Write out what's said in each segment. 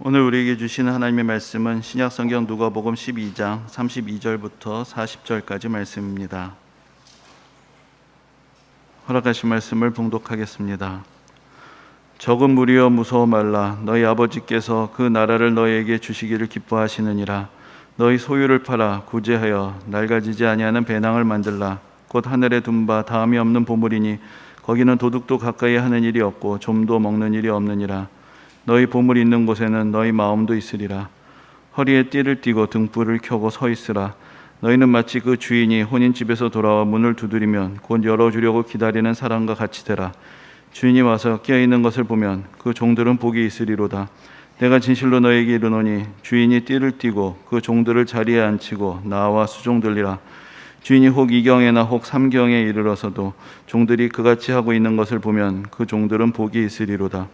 오늘 우리에게 주시는 하나님의 말씀은 신약성경 누가복음 12장 32절부터 40절까지 말씀입니다. 허락하신 말씀을 봉독하겠습니다. 적은 무리여 무서워 말라. 너희 아버지께서 그 나라를 너희에게 주시기를 기뻐하시느니라. 너희 소유를 팔아 구제하여 낡아지지 아니하는 배낭을 만들라. 곧 하늘에 둔 바 다함이 없는 보물이니 거기는 도둑도 가까이 하는 일이 없고 좀도 먹는 일이 없느니라. 너희 보물이 있는 곳에는 너희 마음도 있으리라. 허리에 띠를 띠고 등불을 켜고 서 있으라. 너희는 마치 그 주인이 혼인 집에서 돌아와 문을 두드리면 곧 열어주려고 기다리는 사람과 같이 되라. 주인이 와서 깨어있는 것을 보면 그 종들은 복이 있으리로다. 내가 진실로 너희에게 이르노니 주인이 띠를 띠고 그 종들을 자리에 앉히고 나와 수종들리라. 주인이 혹 2경에나 혹 3경에 이르러서도 종들이 그같이 하고 있는 것을 보면 그 종들은 복이 있으리로다.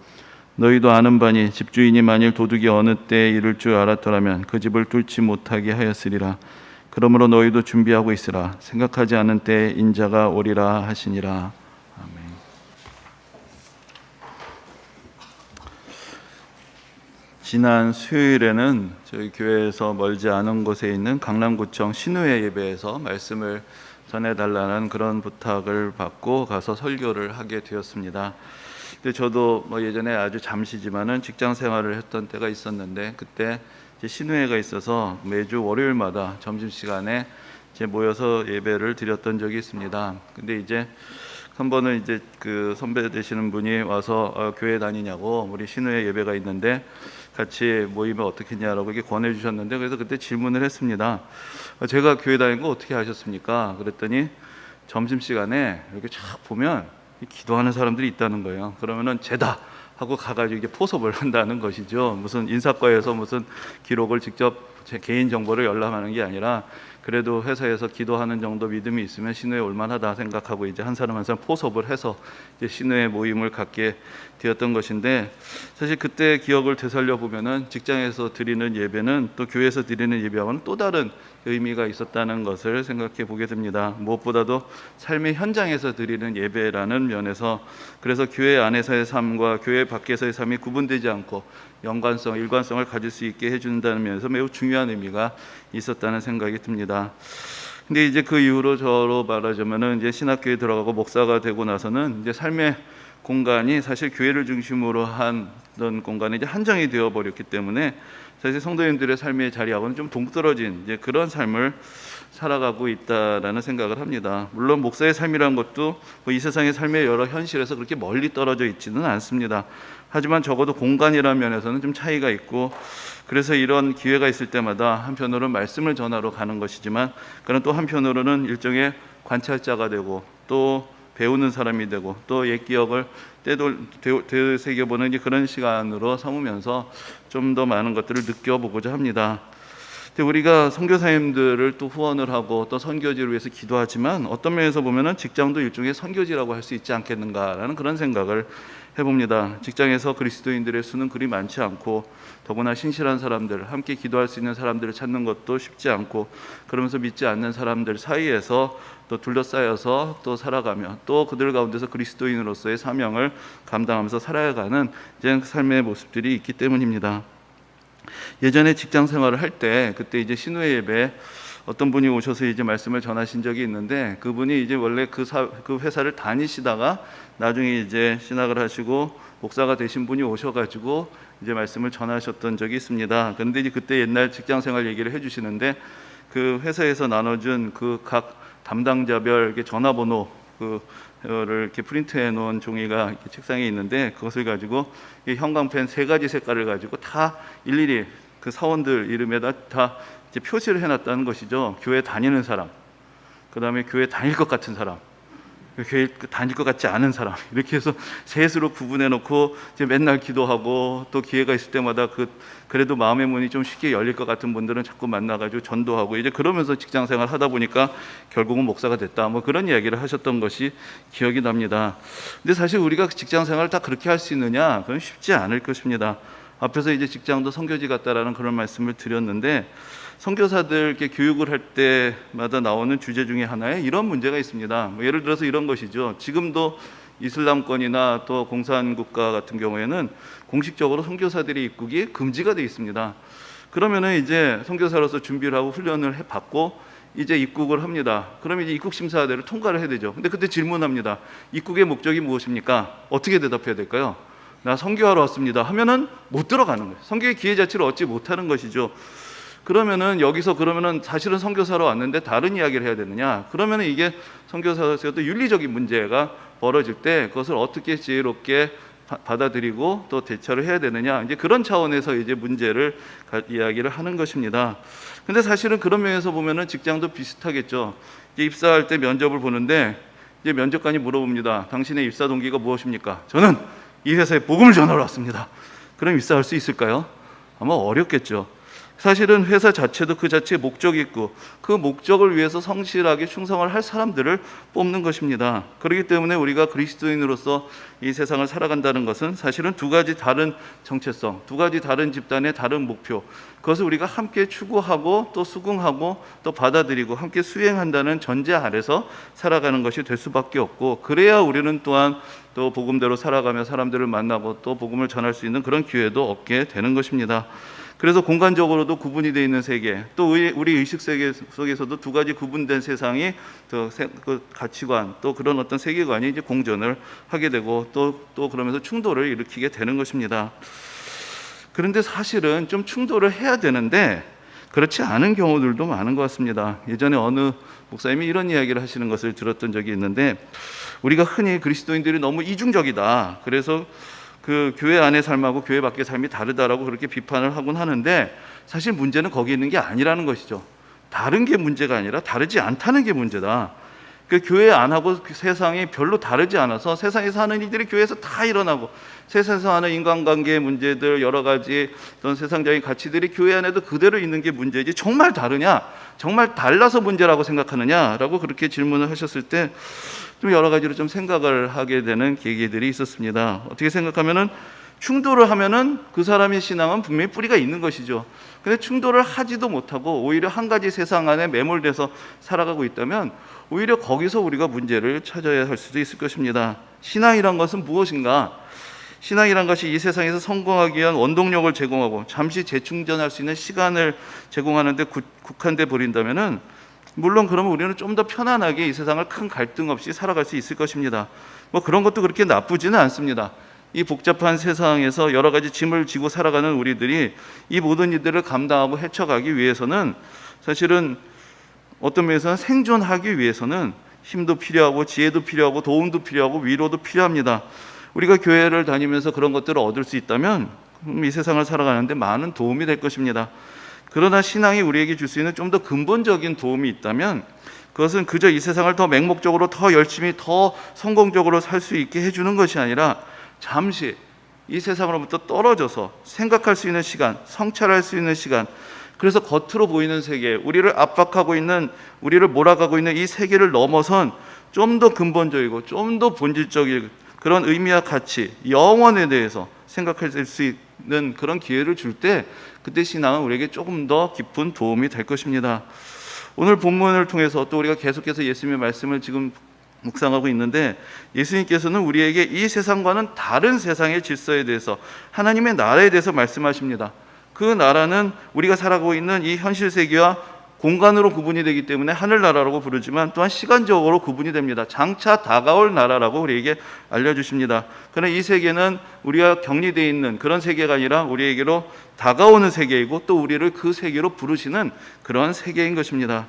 너희도 아는 바니 집주인이 만일 도둑이 어느 때에 이를 줄 알았더라면 그 집을 뚫지 못하게 하였으리라. 그러므로 너희도 준비하고 있으라. 생각하지 않은 때에 인자가 오리라 하시니라. 아멘. 지난 수요일에는 저희 교회에서 멀지 않은 곳에 있는 강남구청 신우회 예배에서 말씀을 전해달라는 그런 부탁을 받고 가서 설교를 하게 되었습니다. 근데 저도 예전에 아주 잠시지만은 직장 생활을 했던 때가 있었는데, 그때 신우회가 있어서 매주 월요일마다 점심시간에 모여서 예배를 드렸던 적이 있습니다. 근데 이제 한 번은 그 선배 되시는 분이 와서 교회 다니냐고, 우리 신우회 예배가 있는데 같이 모이면 어떻겠냐라고 이렇게 권해 주셨는데, 그래서 그때 질문을 했습니다. 제가 교회 다니는 거 어떻게 아셨습니까? 그랬더니 점심시간에 이렇게 쫙 보면 기도하는 사람들이 있다는 거예요. 그러면은 쟤다 하고 가가지고 이게 포섭을 한다는 것이죠. 무슨 인사과에서 무슨 기록을 직접 제 개인 정보를 열람하는 게 아니라, 그래도 회사에서 기도하는 정도 믿음이 있으면 신우에 올만하다 생각하고 한 사람 한 사람 포섭을 해서 신우의 모임을 갖게 되었던 것인데, 사실 그때 기억을 되살려 보면은 직장에서 드리는 예배는 또 교회에서 드리는 예배와는 또 다른 의미가 있었다는 것을 생각해 보게 됩니다. 무엇보다도 삶의 현장에서 드리는 예배라는 면에서, 그래서 교회 안에서의 삶과 교회 밖에서의 삶이 구분되지 않고 연관성, 일관성을 가질 수 있게 해준다는 면에서 매우 중요한 의미가 있었다는 생각이 듭니다. 근데 그 이후로 저로 말하자면은 신학교에 들어가고 목사가 되고 나서는 삶의 공간이 사실 교회를 중심으로 한 공간이 한정이 되어 버렸기 때문에 사실 성도님들의 삶의 자리하고는 좀 동떨어진 그런 삶을 살아가고 있다라는 생각을 합니다. 물론 목사의 삶이라는 것도 이 세상의 삶의 여러 현실에서 그렇게 멀리 떨어져 있지는 않습니다. 하지만 적어도 공간이라는 면에서는 좀 차이가 있고, 그래서 이런 기회가 있을 때마다 한편으로는 말씀을 전하러 가는 것이지만, 그런 또 한편으로는 일종의 관찰자가 되고 또 배우는 사람이 되고 또 옛 기억을 되새겨보는 그런 시간으로 삼으면서 좀 더 많은 것들을 느껴보고자 합니다. 우리가 선교사님들을 또 후원을 하고 또 선교지를 위해서 기도하지만, 어떤 면에서 보면은 직장도 일종의 선교지라고 할 수 있지 않겠는가라는 그런 생각을 해봅니다. 직장에서 그리스도인들의 수는 그리 많지 않고, 더구나 신실한 사람들, 함께 기도할 수 있는 사람들을 찾는 것도 쉽지 않고, 그러면서 믿지 않는 사람들 사이에서 또 둘러싸여서 또 살아가며 또 그들 가운데서 그리스도인으로서의 사명을 감당하면서 살아가는 삶의 모습들이 있기 때문입니다. 예전에 직장 생활을 할 때, 그때 신우회 예배 어떤 분이 오셔서 말씀을 전하신 적이 있는데, 그분이 원래 그 회사를 다니시다가 나중에 신학을 하시고 목사가 되신 분이 오셔가지고 말씀을 전하셨던 적이 있습니다. 그런데 그때 옛날 직장 생활 얘기를 해주시는데, 그 회사에서 나눠준 그 각 담당자별 전화번호 를 이렇게 프린트해 놓은 종이가 책상에 있는데, 그것을 가지고 형광펜 3가지 색깔을 가지고 다 일일이 그 사원들 이름에다 다 표시를 해놨다는 것이죠. 교회 다니는 사람, 그 다음에 교회 다닐 것 같은 사람, 교회 다닐 것 같지 않은 사람, 이렇게 해서 셋으로 구분해 놓고 맨날 기도하고, 또 기회가 있을 때마다 그래도 마음의 문이 좀 쉽게 열릴 것 같은 분들은 자꾸 만나가지고 전도하고, 그러면서 직장 생활 하다 보니까 결국은 목사가 됐다, 그런 이야기를 하셨던 것이 기억이 납니다. 근데 사실 우리가 직장 생활을 다 그렇게 할 수 있느냐? 그건 쉽지 않을 것입니다. 앞에서 직장도 선교지 같다라는 그런 말씀을 드렸는데, 선교사들께 교육을 할 때마다 나오는 주제 중에 하나에 이런 문제가 있습니다. 예를 들어서 이런 것이죠. 지금도 이슬람권이나 또 공산국가 같은 경우에는 공식적으로 선교사들의 입국이 금지가 되어 있습니다. 그러면은 이제 선교사로서 준비를 하고 훈련을 받고 이제 입국을 합니다. 그러면 이제 입국 심사대를 통과를 해야 되죠. 근데 그때 질문합니다. 입국의 목적이 무엇입니까? 어떻게 대답해야 될까요? 나 선교하러 왔습니다 하면은 못 들어가는 거예요. 선교의 기회 자체를 얻지 못하는 것이죠. 그러면은 여기서 그러면은 사실은 선교사로 왔는데 다른 이야기를 해야 되느냐? 그러면은 이게 선교사로서도 윤리적인 문제가 벌어질 때 그것을 어떻게 지혜롭게 받아들이고 또 대처를 해야 되느냐, 이제 그런 차원에서 이제 문제를 이야기를 하는 것입니다. 근데 사실은 그런 면에서 보면은 직장도 비슷하겠죠. 이제 입사할 때 면접을 보는데 이제 면접관이 물어봅니다. 당신의 입사 동기가 무엇입니까? 저는 이 회사에 복음을 전하러 왔습니다. 그럼 입사할 수 있을까요? 아마 어렵겠죠. 사실은 회사 자체도 그 자체의 목적이 있고 그 목적을 위해서 성실하게 충성을 할 사람들을 뽑는 것입니다. 그렇기 때문에 우리가 그리스도인으로서 이 세상을 살아간다는 것은 사실은 두 가지 다른 정체성, 두 가지 다른 집단의 다른 목표, 그것을 우리가 함께 추구하고 또 수긍하고 또 받아들이고 함께 수행한다는 전제 아래서 살아가는 것이 될 수밖에 없고, 그래야 우리는 또한 또 복음대로 살아가며 사람들을 만나고 또 복음을 전할 수 있는 그런 기회도 얻게 되는 것입니다. 그래서 공간적으로도 구분이 되어 있는 세계, 또 우리 의식 세계 속에서도 두 가지 구분된 세상이 그 가치관, 또 그런 어떤 세계관이 이제 공존을 하게 되고 또 그러면서 충돌을 일으키게 되는 것입니다. 그런데 사실은 좀 충돌을 해야 되는데 그렇지 않은 경우들도 많은 것 같습니다. 예전에 어느 목사님이 이런 이야기를 하시는 것을 들었던 적이 있는데, 우리가 흔히 그리스도인들이 너무 이중적이다, 그래서 그 교회 안의 삶하고 교회 밖의 삶이 다르다라고 그렇게 비판을 하곤 하는데, 사실 문제는 거기 있는 게 아니라는 것이죠. 다른 게 문제가 아니라 다르지 않다는 게 문제다. 그 교회 안하고 그 세상이 별로 다르지 않아서 세상에서 하는 일들이 교회에서 다 일어나고, 세상에서 하는 인간관계의 문제들, 여러 가지 어떤 세상적인 가치들이 교회 안에도 그대로 있는 게 문제지, 정말 다르냐, 정말 달라서 문제라고 생각하느냐라고 그렇게 질문을 하셨을 때 좀 여러 가지로 좀 생각을 하게 되는 계기들이 있었습니다. 어떻게 생각하면은 충돌을 하면은 그 사람의 신앙은 분명히 뿌리가 있는 것이죠. 근데 충돌을 하지도 못하고 오히려 한 가지 세상 안에 매몰돼서 살아가고 있다면 오히려 거기서 우리가 문제를 찾아야 할 수도 있을 것입니다. 신앙이란 것은 무엇인가? 신앙이란 것이 이 세상에서 성공하기 위한 원동력을 제공하고 잠시 재충전할 수 있는 시간을 제공하는 데 국한돼 버린다면은, 물론 그러면 우리는 좀 더 편안하게 이 세상을 큰 갈등 없이 살아갈 수 있을 것입니다. 뭐 그런 것도 그렇게 나쁘지는 않습니다. 이 복잡한 세상에서 여러 가지 짐을 지고 살아가는 우리들이 이 모든 일들을 감당하고 헤쳐가기 위해서는, 사실은 어떤 면에서는 생존하기 위해서는 힘도 필요하고 지혜도 필요하고 도움도 필요하고 위로도 필요합니다. 우리가 교회를 다니면서 그런 것들을 얻을 수 있다면 이 세상을 살아가는데 많은 도움이 될 것입니다. 그러나 신앙이 우리에게 줄 수 있는 좀 더 근본적인 도움이 있다면, 그것은 그저 이 세상을 더 맹목적으로 더 열심히 더 성공적으로 살 수 있게 해주는 것이 아니라 잠시 이 세상으로부터 떨어져서 생각할 수 있는 시간, 성찰할 수 있는 시간, 그래서 겉으로 보이는 세계, 우리를 압박하고 있는, 우리를 몰아가고 있는 이 세계를 넘어선 좀 더 근본적이고 좀 더 본질적인 그런 의미와 가치, 영원에 대해서 생각할 수 있는 그런 기회를 줄 때, 그때 신앙은 우리에게 조금 더 깊은 도움이 될 것입니다. 오늘 본문을 통해서 또 우리가 계속해서 예수님의 말씀을 지금 묵상하고 있는데, 예수님께서는 우리에게 이 세상과는 다른 세상의 질서에 대해서, 하나님의 나라에 대해서 말씀하십니다. 그 나라는 우리가 살아가고 있는 이 현실 세계와 공간으로 구분이 되기 때문에 하늘나라라고 부르지만 또한 시간적으로 구분이 됩니다. 장차 다가올 나라라고 우리에게 알려주십니다. 그러나 이 세계는 우리가 격리되어 있는 그런 세계가 아니라 우리에게로 다가오는 세계이고 또 우리를 그 세계로 부르시는 그런 세계인 것입니다.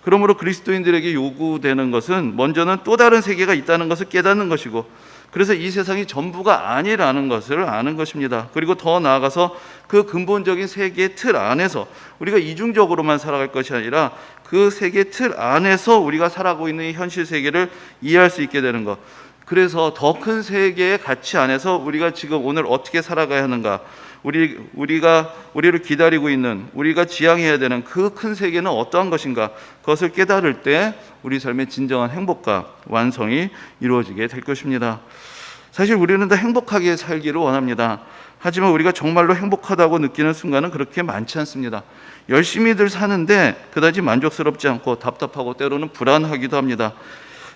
그러므로 그리스도인들에게 요구되는 것은 먼저는 또 다른 세계가 있다는 것을 깨닫는 것이고, 그래서 이 세상이 전부가 아니라는 것을 아는 것입니다. 그리고 더 나아가서 그 근본적인 세계의 틀 안에서 우리가 이중적으로만 살아갈 것이 아니라 그 세계 틀 안에서 우리가 살아가고 있는 이 현실 세계를 이해할 수 있게 되는 것, 그래서 더 큰 세계의 가치 안에서 우리가 지금 오늘 어떻게 살아가야 하는가, 우리를 기다리고 있는, 우리가 지향해야 되는 그 큰 세계는 어떠한 것인가, 그것을 깨달을 때 우리 삶의 진정한 행복과 완성이 이루어지게 될 것입니다. 사실 우리는 다 행복하게 살기를 원합니다. 하지만 우리가 정말로 행복하다고 느끼는 순간은 그렇게 많지 않습니다. 열심히들 사는데 그다지 만족스럽지 않고 답답하고 때로는 불안하기도 합니다.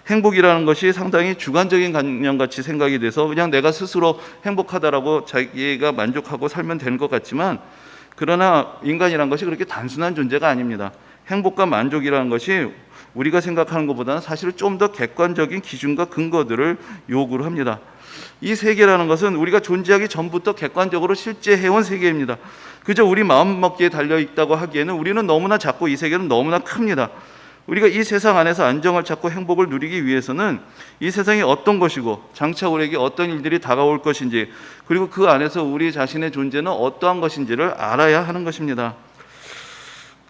행복이라는 것이 상당히 주관적인概念같이 생각이 돼서 그냥 내가 스스로 행복하다라고 자기가 만족하고 살면 되는 것 같지만, 그러나 인간이란 것이 그렇게 단순한 존재가 아닙니다. 행복과 만족이라는 것이 우리가 생각하는 것보다는 사실 좀 더 객관적인 기준과 근거들을 요구를 합니다. 이 세계라는 것은 우리가 존재하기 전부터 객관적으로 실제해온 세계입니다. 그저 우리 마음먹기에 달려있다고 하기에는 우리는 너무나 작고 이 세계는 너무나 큽니다. 우리가 이 세상 안에서 안정을 찾고 행복을 누리기 위해서는 이 세상이 어떤 것이고 장차 우리에게 어떤 일들이 다가올 것인지, 그리고 그 안에서 우리 자신의 존재는 어떠한 것인지를 알아야 하는 것입니다.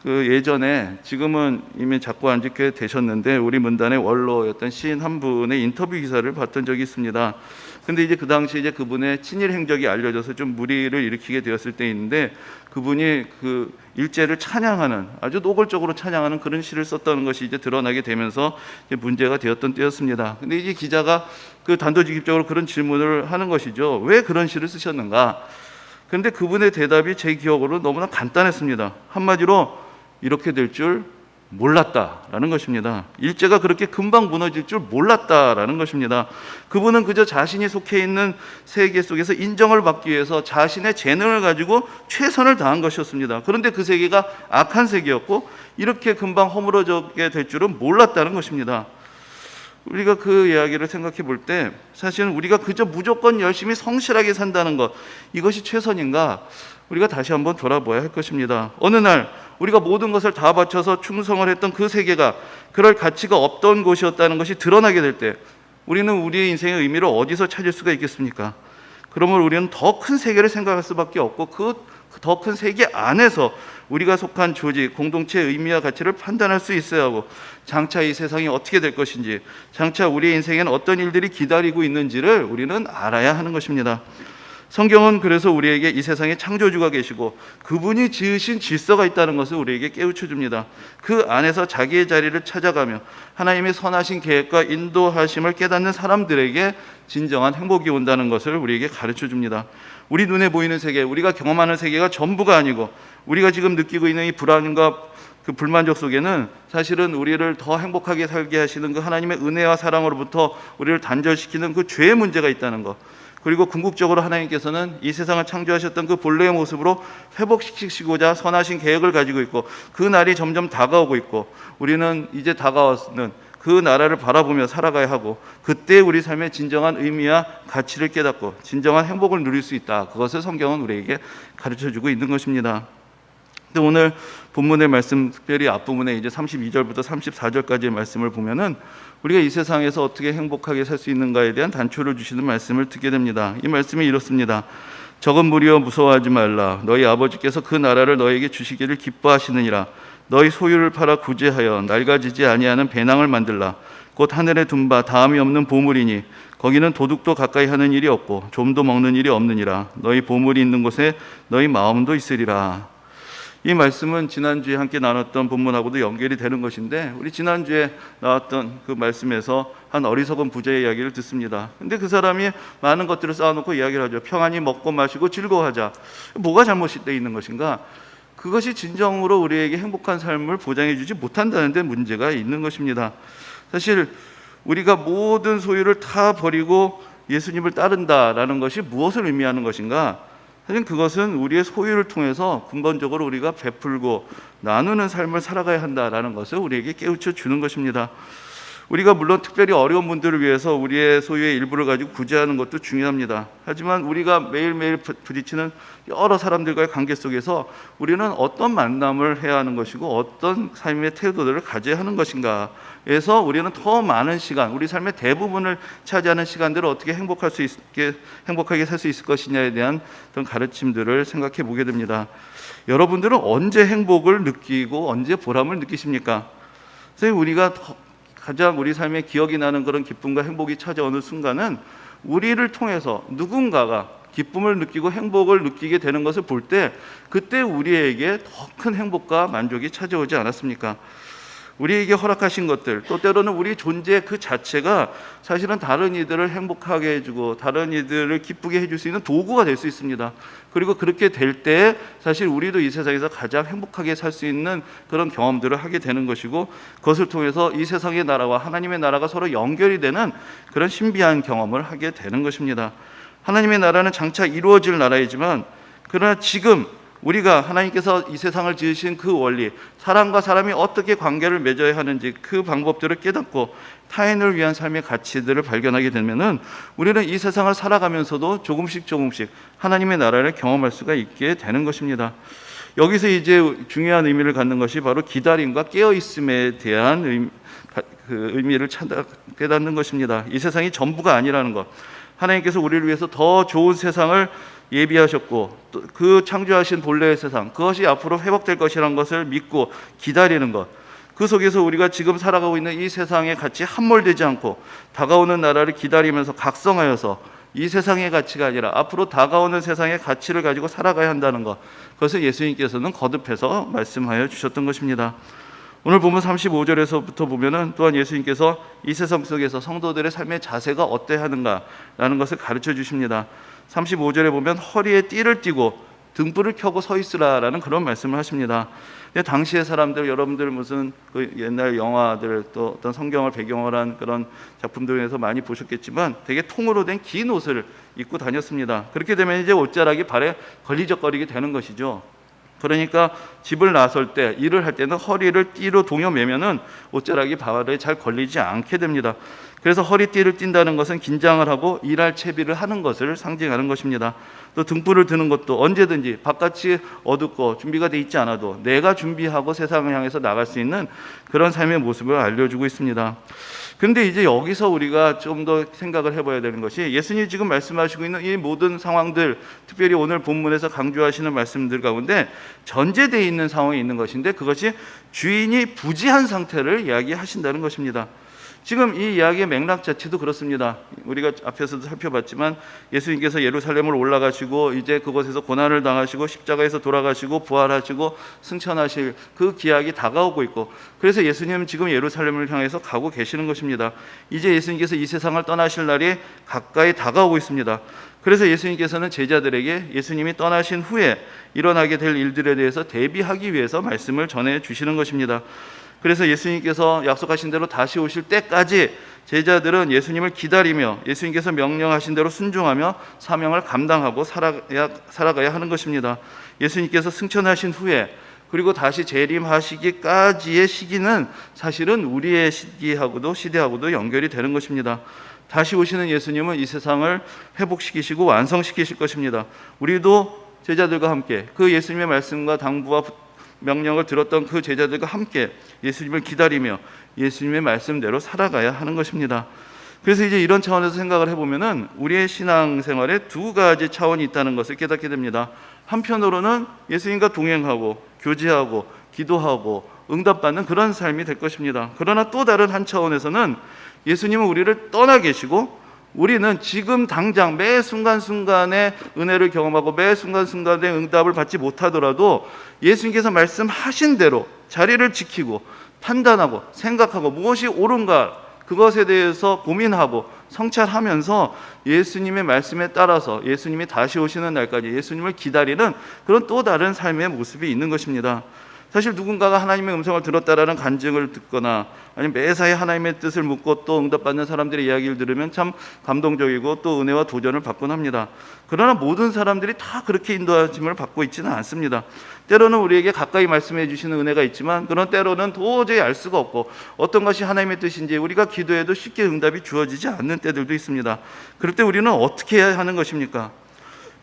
예전에, 지금은 이미 작고한 지 꽤 되셨는데, 우리 문단의 원로였던 시인 한 분의 인터뷰 기사를 봤던 적이 있습니다. 근데 이제 그 당시 이제 그분의 친일 행적이 알려져서 좀 무리를 일으키게 되었을 때 있는데, 그분이 그 일제를 찬양하는, 아주 노골적으로 찬양하는 그런 시를 썼다는 것이 이제 드러나게 되면서 이제 문제가 되었던 때였습니다. 근데 이제 기자가 그 단도직입적으로 그런 질문을 하는 것이죠. 왜 그런 시를 쓰셨는가? 그런데 그분의 대답이 제 기억으로 너무나 간단했습니다. 한마디로 이렇게 될 줄 몰랐다라는 것입니다. 일제가 그렇게 금방 무너질 줄 몰랐다라는 것입니다. 그분은 그저 자신이 속해 있는 세계 속에서 인정을 받기 위해서 자신의 재능을 가지고 최선을 다한 것이었습니다. 그런데 그 세계가 악한 세계였고 이렇게 금방 허물어지게 될 줄은 몰랐다는 것입니다. 우리가 그 이야기를 생각해 볼 때 사실은 우리가 그저 무조건 열심히 성실하게 산다는 것, 이것이 최선인가? 우리가 다시 한번 돌아봐야 할 것입니다. 어느 날 우리가 모든 것을 다 바쳐서 충성을 했던 그 세계가 그럴 가치가 없던 곳이었다는 것이 드러나게 될 때, 우리는 우리의 인생의 의미를 어디서 찾을 수가 있겠습니까? 그러므로 우리는 더 큰 세계를 생각할 수밖에 없고, 그 더 큰 세계 안에서 우리가 속한 조직, 공동체의 의미와 가치를 판단할 수 있어야 하고, 장차 이 세상이 어떻게 될 것인지, 장차 우리의 인생에는 어떤 일들이 기다리고 있는지를 우리는 알아야 하는 것입니다. 성경은 그래서 우리에게 이 세상에 창조주가 계시고 그분이 지으신 질서가 있다는 것을 우리에게 깨우쳐 줍니다. 그 안에서 자기의 자리를 찾아가며 하나님의 선하신 계획과 인도하심을 깨닫는 사람들에게 진정한 행복이 온다는 것을 우리에게 가르쳐 줍니다. 우리 눈에 보이는 세계, 우리가 경험하는 세계가 전부가 아니고, 우리가 지금 느끼고 있는 이 불안과 그 불만족 속에는 사실은 우리를 더 행복하게 살게 하시는 그 하나님의 은혜와 사랑으로부터 우리를 단절시키는 그 죄의 문제가 있다는 것, 그리고 궁극적으로 하나님께서는 이 세상을 창조하셨던 그 본래의 모습으로 회복시키시고자 선하신 계획을 가지고 있고, 그 날이 점점 다가오고 있고, 우리는 이제 다가왔는 그 나라를 바라보며 살아가야 하고, 그때 우리 삶의 진정한 의미와 가치를 깨닫고 진정한 행복을 누릴 수 있다. 그것을 성경은 우리에게 가르쳐주고 있는 것입니다. 근데 오늘 본문의 말씀, 특별히 앞부분에 이제 32절부터 34절까지의 말씀을 보면은 우리가 이 세상에서 어떻게 행복하게 살 수 있는가에 대한 단초를 주시는 말씀을 듣게 됩니다. 이 말씀이 이렇습니다. 적은 무리여 무서워하지 말라. 너희 아버지께서 그 나라를 너희에게 주시기를 기뻐하시느니라. 너희 소유를 팔아 구제하여 낡아지지 아니하는 배낭을 만들라. 곧 하늘에 둔 바 다함이 없는 보물이니 거기는 도둑도 가까이 하는 일이 없고 좀도 먹는 일이 없느니라. 너희 보물이 있는 곳에 너희 마음도 있으리라. 이 말씀은 지난주에 함께 나눴던 본문하고도 연결이 되는 것인데, 우리 지난주에 나왔던 그 말씀에서 한 어리석은 부자의 이야기를 듣습니다. 근데 그 사람이 많은 것들을 쌓아놓고 이야기를 하죠. 평안히 먹고 마시고 즐거워하자. 뭐가 잘못되어 있는 것인가? 그것이 진정으로 우리에게 행복한 삶을 보장해 주지 못한다는 데 문제가 있는 것입니다. 사실 우리가 모든 소유를 다 버리고 예수님을 따른다라는 것이 무엇을 의미하는 것인가? 사실 그것은 우리의 소유를 통해서 근본적으로 우리가 베풀고 나누는 삶을 살아가야 한다라는 것을 우리에게 깨우쳐 주는 것입니다. 우리가 물론 특별히 어려운 분들을 위해서 우리의 소유의 일부를 가지고 구제하는 것도 중요합니다. 하지만 우리가 매일매일 부딪히는 여러 사람들과의 관계 속에서 우리는 어떤 만남을 해야 하는 것이고 어떤 삶의 태도들을 가져야 하는 것인가에서 우리는 더 많은 시간, 우리 삶의 대부분을 차지하는 시간들을 어떻게 행복하게 살 수 있을 것이냐에 대한 그런 가르침들을 생각해 보게 됩니다. 여러분들은 언제 행복을 느끼고 언제 보람을 느끼십니까? 선생님, 우리가 가장 우리 삶에 기억이 나는 그런 기쁨과 행복이 찾아오는 순간은 우리를 통해서 누군가가 기쁨을 느끼고 행복을 느끼게 되는 것을 볼 때, 그때 우리에게 더 큰 행복과 만족이 찾아오지 않았습니까? 우리에게 허락하신 것들, 또 때로는 우리 존재 그 자체가 사실은 다른 이들을 행복하게 해주고 다른 이들을 기쁘게 해줄 수 있는 도구가 될 수 있습니다. 그리고 그렇게 될 때 사실 우리도 이 세상에서 가장 행복하게 살 수 있는 그런 경험들을 하게 되는 것이고, 그것을 통해서 이 세상의 나라와 하나님의 나라가 서로 연결이 되는 그런 신비한 경험을 하게 되는 것입니다. 하나님의 나라는 장차 이루어질 나라이지만, 그러나 지금 우리가 하나님께서 이 세상을 지으신 그 원리, 사람과 사람이 어떻게 관계를 맺어야 하는지 그 방법들을 깨닫고 타인을 위한 삶의 가치들을 발견하게 되면은 우리는 이 세상을 살아가면서도 조금씩 하나님의 나라를 경험할 수가 있게 되는 것입니다. 여기서 이제 중요한 의미를 갖는 것이 바로 기다림과 깨어있음에 대한 의미를 깨닫는 것입니다. 이 세상이 전부가 아니라는 것, 하나님께서 우리를 위해서 더 좋은 세상을 예비하셨고, 또 그 창조하신 본래의 세상, 그것이 앞으로 회복될 것이라는 것을 믿고 기다리는 것, 그 속에서 우리가 지금 살아가고 있는 이 세상에 같이 함몰되지 않고 다가오는 나라를 기다리면서 각성하여서 이 세상의 가치가 아니라 앞으로 다가오는 세상의 가치를 가지고 살아가야 한다는 것, 그것을 예수님께서는 거듭해서 말씀하여 주셨던 것입니다. 오늘 본문 35절에서부터 보면은 또한 예수님께서 이 세상 속에서 성도들의 삶의 자세가 어때야 하는가라는 것을 가르쳐 주십니다. 35절에 보면 허리에 띠를 띠고 등불을 켜고 서 있으라라는 그런 말씀을 하십니다. 근데 당시의 사람들, 여러분들 무슨 그 옛날 영화들, 또 어떤 성경을 배경으로 한 그런 작품들에서 많이 보셨겠지만 되게 통으로 된 긴 옷을 입고 다녔습니다. 그렇게 되면 이제 옷자락이 발에 걸리적거리게 되는 것이죠. 그러니까 집을 나설 때, 일을 할 때는 허리를 띠로 동여매면은 옷자락이 발에 잘 걸리지 않게 됩니다. 그래서 허리띠를 띈다는 것은 긴장을 하고 일할 채비를 하는 것을 상징하는 것입니다. 또 등불을 드는 것도 언제든지 바깥이 어둡고 준비가 돼 있지 않아도 내가 준비하고 세상을 향해서 나갈 수 있는 그런 삶의 모습을 알려주고 있습니다. 근데 이제 여기서 우리가 좀 더 생각을 해봐야 되는 것이, 예수님이 지금 말씀하시고 있는 이 모든 상황들, 특별히 오늘 본문에서 강조하시는 말씀들 가운데 전제되어 있는 상황이 있는 것인데, 그것이 주인이 부지한 상태를 이야기하신다는 것입니다. 지금 이 이야기의 맥락 자체도 그렇습니다. 우리가 앞에서도 살펴봤지만 예수님께서 예루살렘을 올라가시고 이제 그곳에서 고난을 당하시고 십자가에서 돌아가시고 부활하시고 승천하실 그 기약이 다가오고 있고, 그래서 예수님은 지금 예루살렘을 향해서 가고 계시는 것입니다. 이제 예수님께서 이 세상을 떠나실 날이 가까이 다가오고 있습니다. 그래서 예수님께서는 제자들에게 예수님이 떠나신 후에 일어나게 될 일들에 대해서 대비하기 위해서 말씀을 전해 주시는 것입니다. 그래서 예수님께서 약속하신 대로 다시 오실 때까지 제자들은 예수님을 기다리며 예수님께서 명령하신 대로 순종하며 사명을 감당하고 살아가야 하는 것입니다. 예수님께서 승천하신 후에 그리고 다시 재림하시기까지의 시기는 사실은 우리의 시대하고도 연결이 되는 것입니다. 다시 오시는 예수님은 이 세상을 회복시키시고 완성시키실 것입니다. 우리도 제자들과 함께 그 예수님의 말씀과 당부와 명령을 들었던 그 제자들과 함께 예수님을 기다리며 예수님의 말씀대로 살아가야 하는 것입니다. 그래서 이제 이런 차원에서 생각을 해보면은 우리의 신앙생활에 두 가지 차원이 있다는 것을 깨닫게 됩니다. 한편으로는 예수님과 동행하고 교제하고 기도하고 응답받는 그런 삶이 될 것입니다. 그러나 또 다른 한 차원에서는 예수님은 우리를 떠나 계시고 우리는 지금 당장 매 순간순간에 은혜를 경험하고 매 순간순간에 응답을 받지 못하더라도 예수님께서 말씀하신 대로 자리를 지키고 판단하고 생각하고 무엇이 옳은가 그것에 대해서 고민하고 성찰하면서 예수님의 말씀에 따라서 예수님이 다시 오시는 날까지 예수님을 기다리는 그런 또 다른 삶의 모습이 있는 것입니다. 사실 누군가가 하나님의 음성을 들었다라는 간증을 듣거나 아니면 매사에 하나님의 뜻을 묻고 또 응답받는 사람들의 이야기를 들으면 참 감동적이고 또 은혜와 도전을 받곤 합니다. 그러나 모든 사람들이 다 그렇게 인도하심을 받고 있지는 않습니다. 때로는 우리에게 가까이 말씀해 주시는 은혜가 있지만, 그런 때로는 도저히 알 수가 없고 어떤 것이 하나님의 뜻인지 우리가 기도해도 쉽게 응답이 주어지지 않는 때들도 있습니다. 그럴 때 우리는 어떻게 해야 하는 것입니까?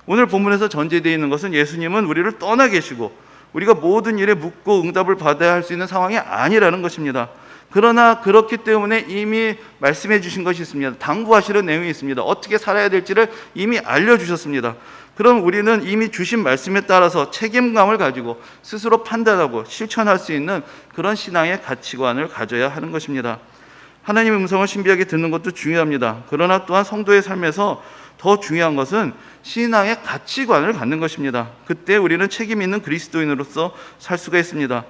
오늘 본문에서 전제되어 있는 것은 예수님은 우리를 떠나 계시고 우리가 모든 일에 묻고 응답을 받아야 할 수 있는 상황이 아니라는 것입니다. 그러나 그렇기 때문에 이미 말씀해 주신 것이 있습니다. 당부하시는 내용이 있습니다. 어떻게 살아야 될지를 이미 알려주셨습니다. 그럼 우리는 이미 주신 말씀에 따라서 책임감을 가지고 스스로 판단하고 실천할 수 있는 그런 신앙의 가치관을 가져야 하는 것입니다. 하나님의 음성을 신비하게 듣는 것도 중요합니다. 그러나 또한 성도의 삶에서 더 중요한 것은 신앙의 가치관을 갖는 것입니다. 그때 우리는 책임 있는 그리스도인으로서 살 수가 있습니다.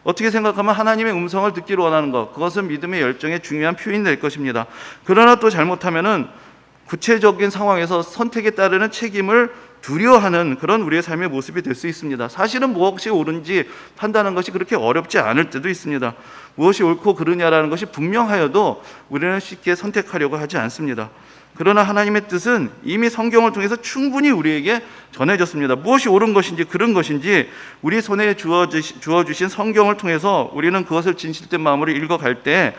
어떻게 생각하면 하나님의 음성을 듣기를 원하는 것, 그것은 믿음의 열정의 중요한 표현이 될 것입니다. 그러나 또 잘못하면은 구체적인 상황에서 선택에 따르는 책임을 두려워하는 그런 우리의 삶의 모습이 될 수 있습니다. 사실은 무엇이 옳은지 판단하는 것이 그렇게 어렵지 않을 때도 있습니다. 무엇이 옳고 그르냐라는 것이 분명하여도 우리는 쉽게 선택하려고 하지 않습니다. 그러나 하나님의 뜻은 이미 성경을 통해서 충분히 우리에게 전해졌습니다. 무엇이 옳은 것인지 그른 것인지 우리 손에 주어주신 성경을 통해서 우리는 그것을 진실된 마음으로 읽어갈 때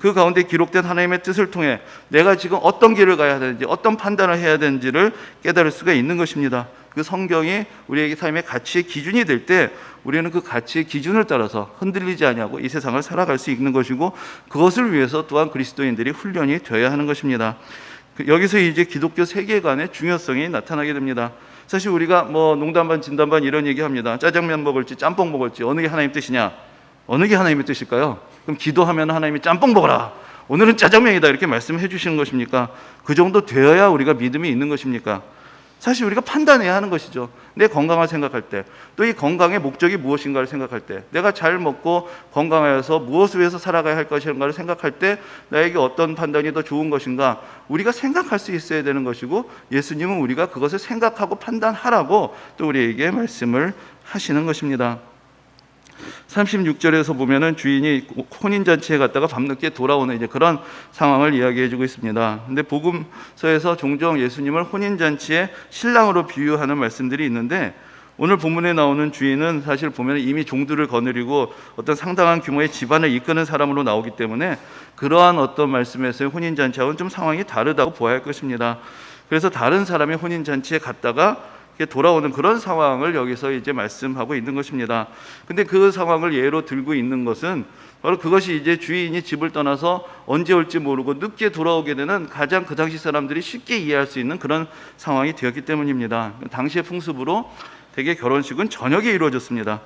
그 가운데 기록된 하나님의 뜻을 통해 내가 지금 어떤 길을 가야 되는지, 어떤 판단을 해야 되는지를 깨달을 수가 있는 것입니다. 그 성경이 우리에게 삶의 가치의 기준이 될 때 우리는 그 가치의 기준을 따라서 흔들리지 아니하고 이 세상을 살아갈 수 있는 것이고, 그것을 위해서 또한 그리스도인들이 훈련이 되어야 하는 것입니다. 여기서 이제 기독교 세계관의 중요성이 나타나게 됩니다. 사실 우리가 뭐 농담반 진담반 이런 얘기합니다. 짜장면 먹을지 짬뽕 먹을지 어느 게 하나님 뜻이냐? 어느 게 하나님의 뜻일까요? 그럼 기도하면 하나님이 짬뽕 먹어라, 오늘은 짜장면이다, 이렇게 말씀해 주시는 것입니까? 그 정도 되어야 우리가 믿음이 있는 것입니까? 사실 우리가 판단해야 하는 것이죠. 내 건강을 생각할 때, 또 이 건강의 목적이 무엇인가를 생각할 때, 내가 잘 먹고 건강하여서 무엇을 위해서 살아가야 할 것인가를 생각할 때 나에게 어떤 판단이 더 좋은 것인가, 우리가 생각할 수 있어야 되는 것이고, 예수님은 우리가 그것을 생각하고 판단하라고 또 우리에게 말씀을 하시는 것입니다. 36절에서 보면은 주인이 혼인잔치에 갔다가 밤늦게 돌아오는 이제 그런 상황을 이야기해주고 있습니다. 근데 복음서에서 종종 예수님을 혼인잔치의 신랑으로 비유하는 말씀들이 있는데, 오늘 본문에 나오는 주인은 사실 보면 이미 종들을 거느리고 어떤 상당한 규모의 집안을 이끄는 사람으로 나오기 때문에 그러한 어떤 말씀에서의 혼인잔치하고는 좀 상황이 다르다고 보아야 할 것입니다. 그래서 다른 사람의 혼인잔치에 갔다가 돌아오는 그런 상황을 여기서 이제 말씀하고 있는 것입니다. 근데 그 상황을 예로 들고 있는 것은 바로 그것이 이제 주인이 집을 떠나서 언제 올지 모르고 늦게 돌아오게 되는 가장 그 당시 사람들이 쉽게 이해할 수 있는 그런 상황이 되었기 때문입니다. 당시의 풍습으로 대개 결혼식은 저녁에 이루어졌습니다.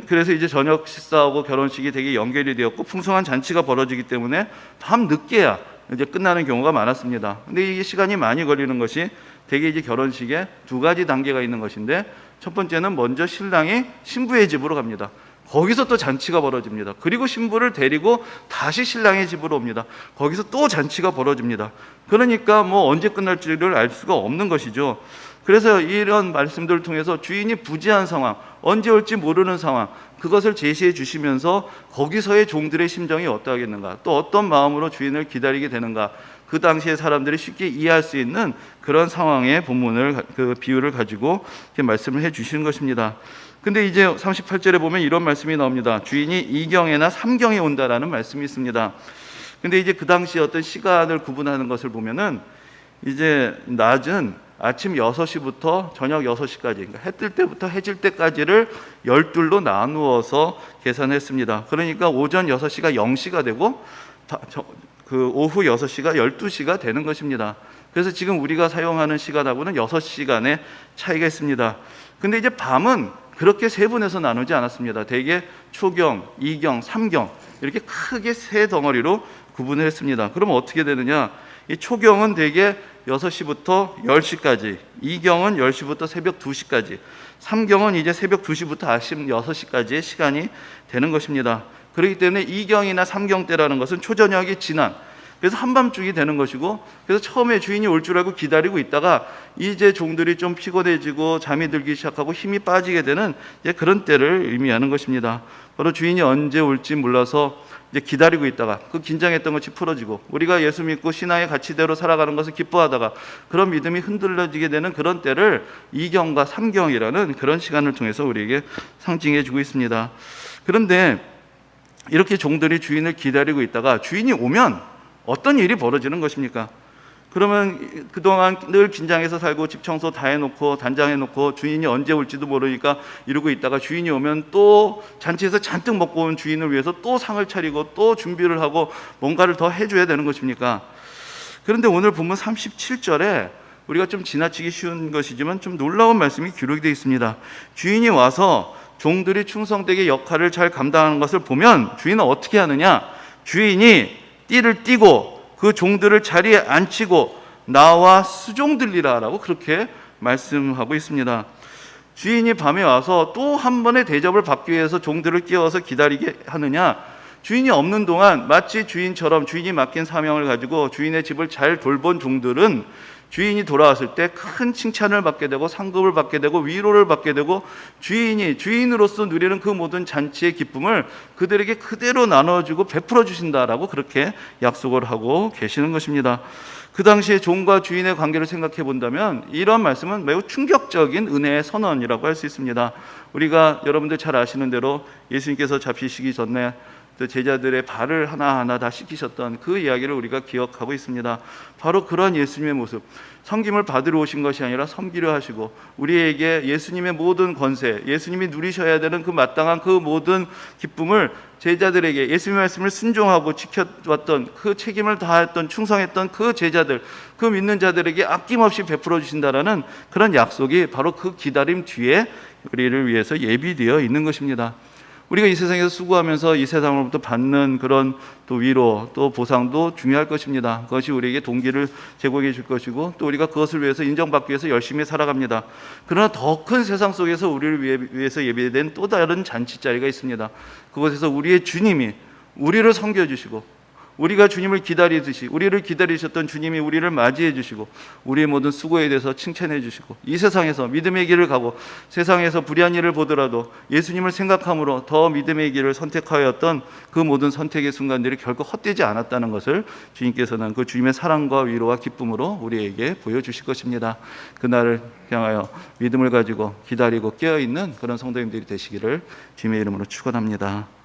그래서 이제 저녁 식사하고 결혼식이 되게 연결이 되었고 풍성한 잔치가 벌어지기 때문에 밤 늦게야 이제 끝나는 경우가 많았습니다. 근데 이게 시간이 많이 걸리는 것이 대개 이제 결혼식에 두 가지 단계가 있는 것인데, 첫 번째는 먼저 신랑이 신부의 집으로 갑니다. 거기서 또 잔치가 벌어집니다. 그리고 신부를 데리고 다시 신랑의 집으로 옵니다. 거기서 또 잔치가 벌어집니다. 그러니까 뭐 언제 끝날지를 알 수가 없는 것이죠. 그래서 이런 말씀들을 통해서 주인이 부재한 상황, 언제 올지 모르는 상황, 그것을 제시해 주시면서 거기서의 종들의 심정이 어떠하겠는가, 또 어떤 마음으로 주인을 기다리게 되는가, 그 당시에 사람들이 쉽게 이해할 수 있는 그런 상황의 본문을, 그 비유를 가지고 이렇게 말씀을 해 주시는 것입니다. 근데 이제 38절에 보면 이런 말씀이 나옵니다. 주인이 2경에나 3경에 온다라는 말씀이 있습니다. 근데 이제 그 당시 어떤 시간을 구분하는 것을 보면은 이제 낮은 아침 6시부터 저녁 6시까지, 그러니까 해 뜰 때부터 해질 때까지를 12로 나누어서 계산했습니다. 그러니까 오전 6시가 0시가 되고 그 오후 6시가 12시가 되는 것입니다. 그래서 지금 우리가 사용하는 시간하고는 6시간의 차이가 있습니다. 근데 이제 밤은 그렇게 세분해서 나누지 않았습니다. 대개 초경, 2경, 3경 이렇게 크게 세 덩어리로 구분을 했습니다. 그러면 어떻게 되느냐? 이 초경은 대개 6시부터 10시까지, 2경은 10시부터 새벽 2시까지, 3경은 이제 새벽 2시부터 아침 6시까지의 시간이 되는 것입니다. 그렇기 때문에 2경이나 3경 때라는 것은 초저녁이 지난, 그래서 한밤중이 되는 것이고, 그래서 처음에 주인이 올 줄 알고 기다리고 있다가 이제 종들이 좀 피곤해지고 잠이 들기 시작하고 힘이 빠지게 되는 이제 그런 때를 의미하는 것입니다. 바로 주인이 언제 올지 몰라서 이제 기다리고 있다가 그 긴장했던 것이 풀어지고, 우리가 예수 믿고 신앙의 가치대로 살아가는 것을 기뻐하다가 그런 믿음이 흔들려지게 되는 그런 때를 2경과 3경이라는 그런 시간을 통해서 우리에게 상징해 주고 있습니다. 그런데 이렇게 종들이 주인을 기다리고 있다가 주인이 오면 어떤 일이 벌어지는 것입니까? 그러면 그동안 늘 긴장해서 살고 집 청소 다 해놓고 단장해놓고 주인이 언제 올지도 모르니까 이러고 있다가 주인이 오면 또 잔치에서 잔뜩 먹고 온 주인을 위해서 또 상을 차리고 또 준비를 하고 뭔가를 더 해줘야 되는 것입니까? 그런데 오늘 본문 37절에 우리가 좀 지나치기 쉬운 것이지만 좀 놀라운 말씀이 기록이 되어 있습니다. 주인이 와서 종들이 충성되게 역할을 잘 감당하는 것을 보면 주인은 어떻게 하느냐? 주인이 띠를 띠고 그 종들을 자리에 앉히고 나와 수종들리라 라고 그렇게 말씀하고 있습니다. 주인이 밤에 와서 또 한 번의 대접을 받기 위해서 종들을 깨워서 기다리게 하느냐? 주인이 없는 동안 마치 주인처럼 주인이 맡긴 사명을 가지고 주인의 집을 잘 돌본 종들은 주인이 돌아왔을 때 큰 칭찬을 받게 되고 상급을 받게 되고 위로를 받게 되고 주인이 주인으로서 누리는 그 모든 잔치의 기쁨을 그들에게 그대로 나눠주고 베풀어 주신다라고 그렇게 약속을 하고 계시는 것입니다. 그 당시에 종과 주인의 관계를 생각해 본다면 이런 말씀은 매우 충격적인 은혜의 선언이라고 할 수 있습니다. 우리가 여러분들 잘 아시는 대로 예수님께서 잡히시기 전에 제자들의 발을 하나하나 다 씻기셨던 그 이야기를 우리가 기억하고 있습니다. 바로 그런 예수님의 모습, 섬김을 받으러 오신 것이 아니라 섬기려 하시고 우리에게 예수님의 모든 권세, 예수님이 누리셔야 되는 그 마땅한 그 모든 기쁨을 제자들에게 예수님의 말씀을 순종하고 지켜왔던 그 책임을 다했던 충성했던 그 제자들, 그 믿는 자들에게 아낌없이 베풀어 주신다라는 그런 약속이 바로 그 기다림 뒤에 우리를 위해서 예비되어 있는 것입니다. 우리가 이 세상에서 수고하면서 이 세상으로부터 받는 그런 또 위로 또 보상도 중요할 것입니다. 그것이 우리에게 동기를 제공해 줄 것이고 또 우리가 그것을 위해서 인정받기 위해서 열심히 살아갑니다. 그러나 더 큰 세상 속에서 우리를 위해서 예비된 또 다른 잔치자리가 있습니다. 그곳에서 우리의 주님이 우리를 섬겨주시고 우리가 주님을 기다리듯이 우리를 기다리셨던 주님이 우리를 맞이해 주시고 우리의 모든 수고에 대해서 칭찬해 주시고 이 세상에서 믿음의 길을 가고 세상에서 불의한 일을 보더라도 예수님을 생각함으로 더 믿음의 길을 선택하였던 그 모든 선택의 순간들이 결코 헛되지 않았다는 것을 주님께서는 그 주님의 사랑과 위로와 기쁨으로 우리에게 보여주실 것입니다. 그날을 향하여 믿음을 가지고 기다리고 깨어있는 그런 성도님들이 되시기를 주님의 이름으로 축원합니다.